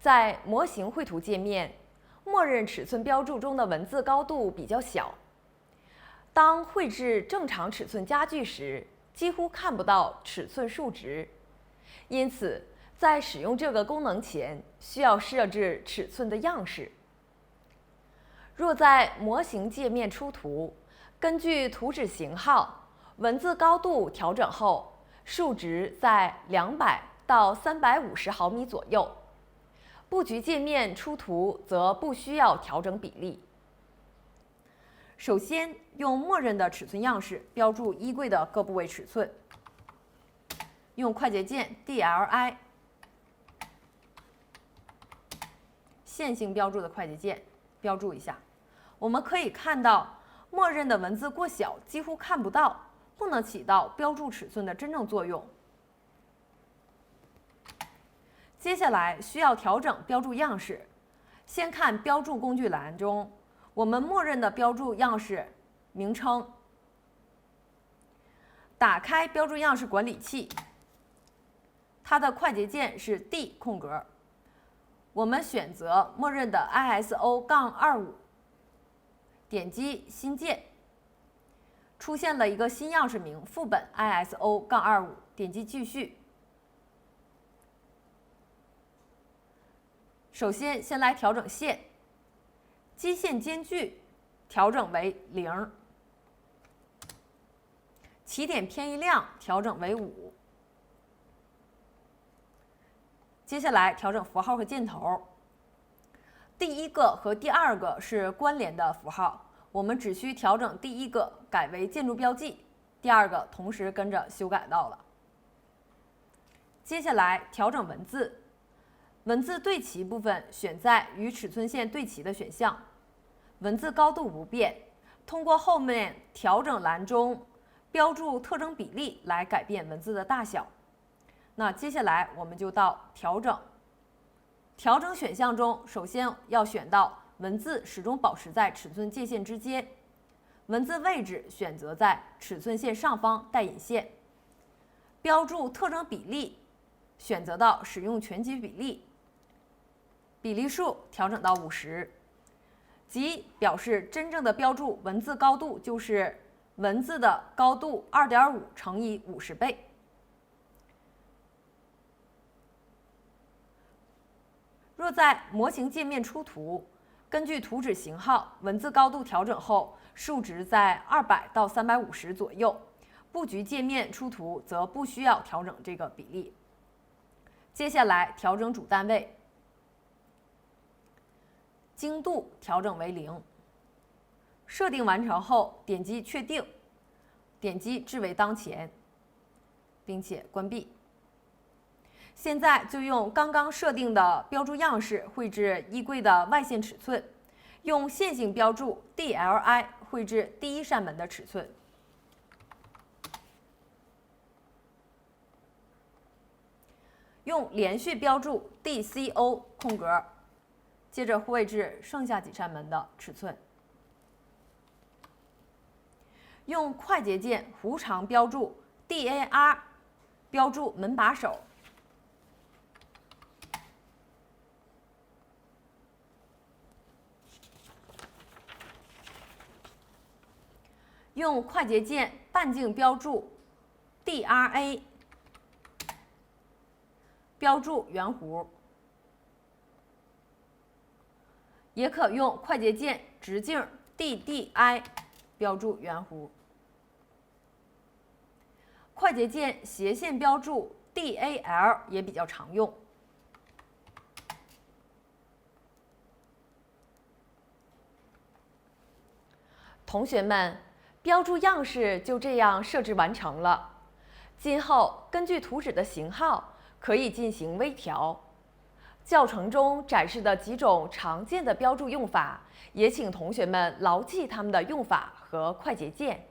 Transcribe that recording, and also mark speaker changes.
Speaker 1: 在模型绘图界面，默认尺寸标注中的文字高度比较小。当绘制正常尺寸家具时，几乎看不到尺寸数值，因此在使用这个功能前，需要设置尺寸的样式。若在模型界面出图，根据图纸型号、文字高度调整后，数值在200到350毫米左右。布局界面出图则不需要调整比例。首先，用默认的尺寸样式标注衣柜的各部位尺寸，用快捷键 DLI 线性标注的快捷键标注一下。我们可以看到，默认的文字过小，几乎看不到，不能起到标注尺寸的真正作用。接下来需要调整标注样式。先看标注工具栏中，我们默认的标注样式名称。打开标注样式管理器，它的快捷键是 D 空格。我们选择默认的 ISO-25， 点击新建，出现了一个新样式名副本 ISO-25， 点击继续。首先来调整线，基线间距调整为0，起点偏移量调整为5。接下来调整符号和箭头。第一个和第二个是关联的符号，我们只需调整第一个改为建筑标记，第二个同时跟着修改到了。接下来调整文字。文字对齐部分选在与尺寸线对齐的选项，文字高度不变，通过后面调整栏中标注特征比例来改变文字的大小。那接下来我们就到调整选项中，首先要选到文字始终保持在尺寸界限之间，文字位置选择在尺寸线上方带引线，标注特征比例选择到使用全局比例，比例数调整到50，即表示真正的标注文字高度就是文字的高度2.5乘以50倍。若在模型界面出图，根据图纸型号、文字高度调整后，数值在200到350左右。布局界面出图则不需要调整这个比例。接下来调整主单位。精度调整为0，设定完成后点击确定，点击置为当前，并且关闭。现在就用刚刚设定的标注样式绘制衣柜的外线尺寸，用线性标注 DLI 绘制第一扇门的尺寸。用连续标注 DCO 空格。接着绘制剩下几扇门的尺寸，用快捷键弧长标注 DAR 标注门把手，用快捷键半径标注 DRA 标注圆弧。也可用快捷键直径 DDI 标注圆弧，快捷键斜线标注 DAL 也比较常用。同学们，标注样式就这样设置完成了。今后根据图纸的型号可以进行微调。教程中展示的几种常见的标注用法，也请同学们牢记它们的用法和快捷键。